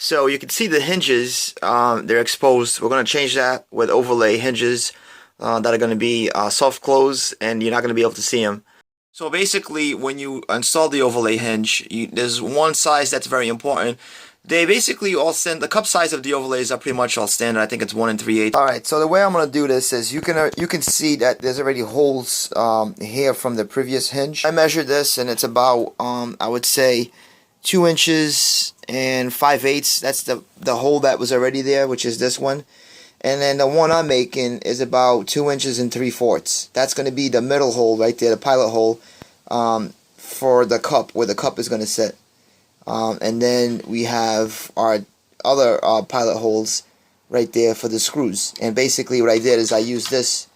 So you can see the hinges, they're exposed. We're going to change that with overlay hinges that are going to be soft close, and you're not going to be able to see them. So basically, when you install the overlay hinge, there's one size that's very important. They basically all send the cup size of the overlays are pretty much all standard. I think it's 1 3/8. All right. So the way I'm gonna do this is you can see that there's already holes here from the previous hinge. I measured this and it's about I would say 2 inches and 5/8. That's the hole that was already there, which is this one. And then the one I'm making is about 2 inches and 3/4. That's going to be the middle hole right there, the pilot hole, for the cup, where the cup is going to sit. And then we have our other pilot holes right there for the screws. And basically what I did is I used this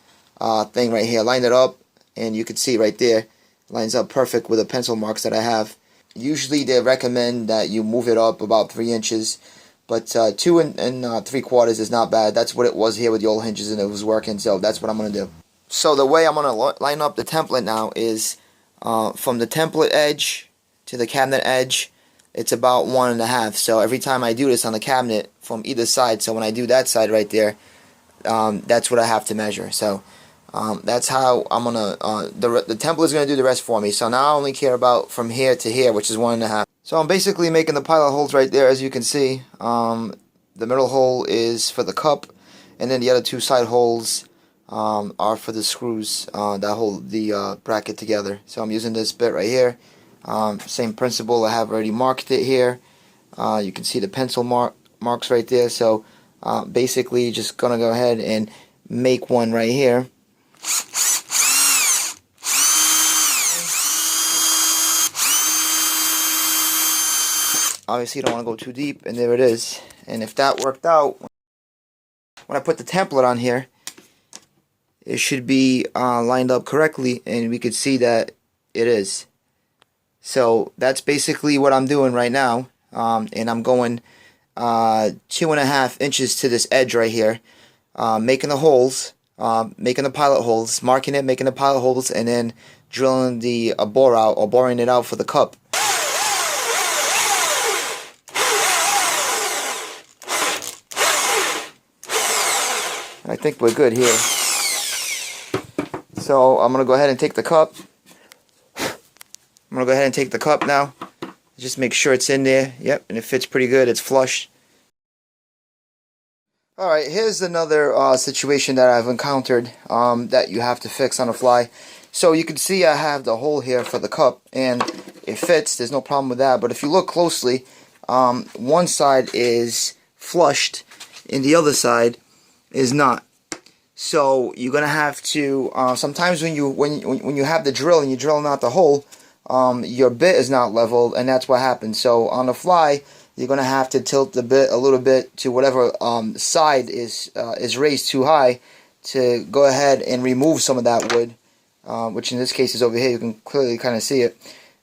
thing right here, lined it up, and you can see right there, lines up perfect with the pencil marks that I have. Usually they recommend that you move it up about 3 inches. But 2 and 3/4 is not bad. That's what it was here with the old hinges, and it was working, so that's what I'm going to do. So the way I'm going to line up the template now is from the template edge to the cabinet edge, it's about 1.5. So every time I do this on the cabinet from either side, so when I do that side right there, that's what I have to measure. So that's how I'm going to, the template is going to do the rest for me. So now I only care about from here to here, which is 1.5. So I'm basically making the pilot holes right there, as you can see. The middle hole is for the cup, and then the other 2 side holes are for the screws that hold the bracket together. So I'm using this bit right here. Same principle, I have already marked it here. You can see the pencil marks right there. So basically just gonna go ahead and make one right here. Obviously you don't want to go too deep, and there it is. And if that worked out, when I put the template on here, it should be lined up correctly, and we could see that it is. So that's basically what I'm doing right now, and I'm going 2.5 inches to this edge right here, making the holes, making the pilot holes, marking it, making the pilot holes, and then drilling the bore out, or boring it out for the cup. I think we're good here. So I'm going to go ahead and take the cup. I'm going to go ahead and take the cup now. Just make sure it's in there. Yep, and it fits pretty good. It's flush. Alright, here's another situation that I've encountered that you have to fix on the fly. So you can see I have the hole here for the cup, and it fits. There's no problem with that. But if you look closely, one side is flushed and the other side is not. So you're gonna have to sometimes when you have the drill and you're drilling out the hole, your bit is not level, and that's what happens. So on the fly, you're gonna have to tilt the bit a little bit to whatever side is raised too high to go ahead and remove some of that wood, which in this case is over here. You can clearly kind of see it,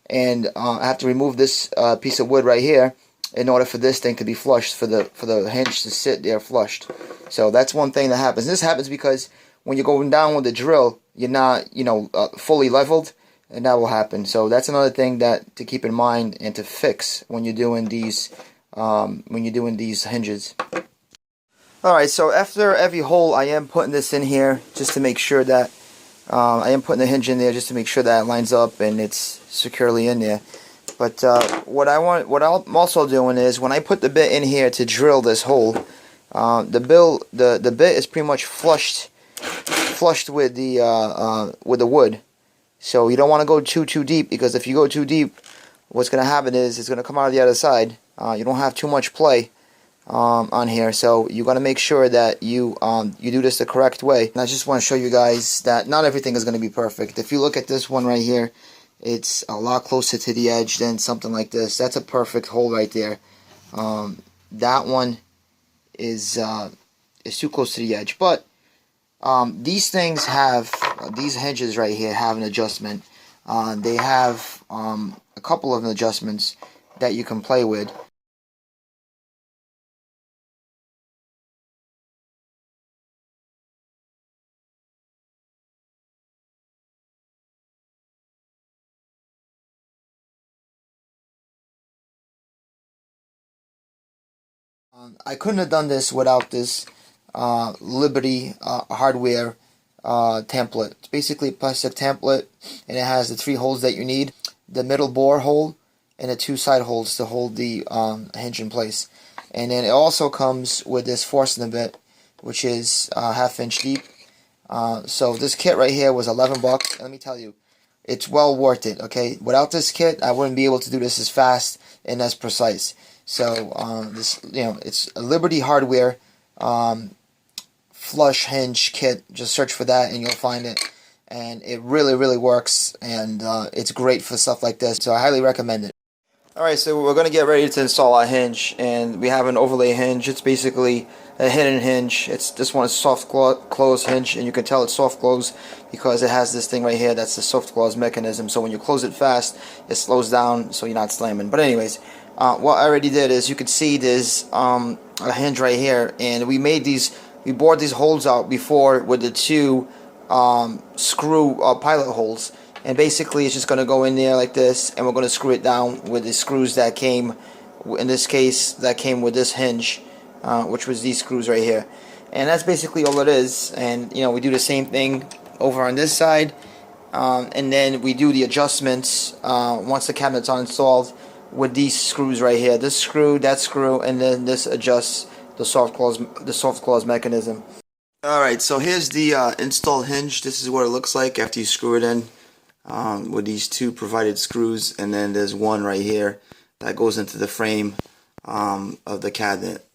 and I have to remove this piece of wood right here in order for this thing to be flushed, for the hinge to sit there flushed. So that's one thing that happens. This happens because when you're going down with the drill, you're not, fully leveled, and that will happen. So that's another thing that to keep in mind and to fix when you're doing these hinges. All right. So after every hole, I am putting this in here just to make sure that I am putting the hinge in there just to make sure that it lines up and it's securely in there. But what I'm also doing is when I put the bit in here to drill this hole, the bit is pretty much flushed with the wood. So you don't want to go too deep, because if you go too deep, what's going to happen is it's going to come out of the other side. You don't have too much play on here, so you got to make sure that you do this the correct way. And I just want to show you guys that not everything is going to be perfect. If you look at this one right here, it's a lot closer to the edge than something like this. That's a perfect hole right there. That one is too close to the edge. But these things have, these hinges right here have an adjustment. They have a couple of adjustments that you can play with. I couldn't have done this without this Liberty hardware template. It's basically a plastic template, and it has the 3 holes that you need: the middle bore hole and the 2 side holes to hold the hinge in place. And then it also comes with this forcing bit, which is 1/2 inch deep. So this kit right here was $11. And let me tell you, it's well worth it. Okay, without this kit, I wouldn't be able to do this as fast and as precise. So this, it's a Liberty hardware flush hinge kit. Just search for that and you'll find it. And it really, really works, and it's great for stuff like this. So I highly recommend it. Alright, so we're going to get ready to install our hinge, and we have an overlay hinge. It's basically a hidden hinge. This one is soft close hinge, and you can tell it's soft close because it has this thing right here that's the soft close mechanism. So when you close it fast, it slows down so you're not slamming. But anyways, what I already did is, you can see there's a hinge right here, and we bored these holes out before with the 2 screw pilot holes. And basically it's just going to go in there like this, and we're going to screw it down with the screws that came, in this case, that came with this hinge, which was these screws right here. And that's basically all it is. And we do the same thing over on this side, and then we do the adjustments once the cabinets are installed with these screws right here. This screw, that screw, and then this adjusts the soft close mechanism. Alright, so here's the installed hinge. This is what it looks like after you screw it in. With these 2 provided screws, and then there's one right here that goes into the frame of the cabinet.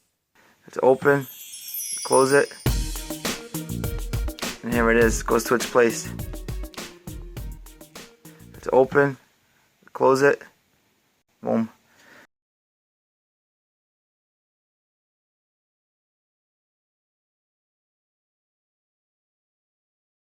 It's open, close it, and here it is, goes to its place. It's open, close it, boom.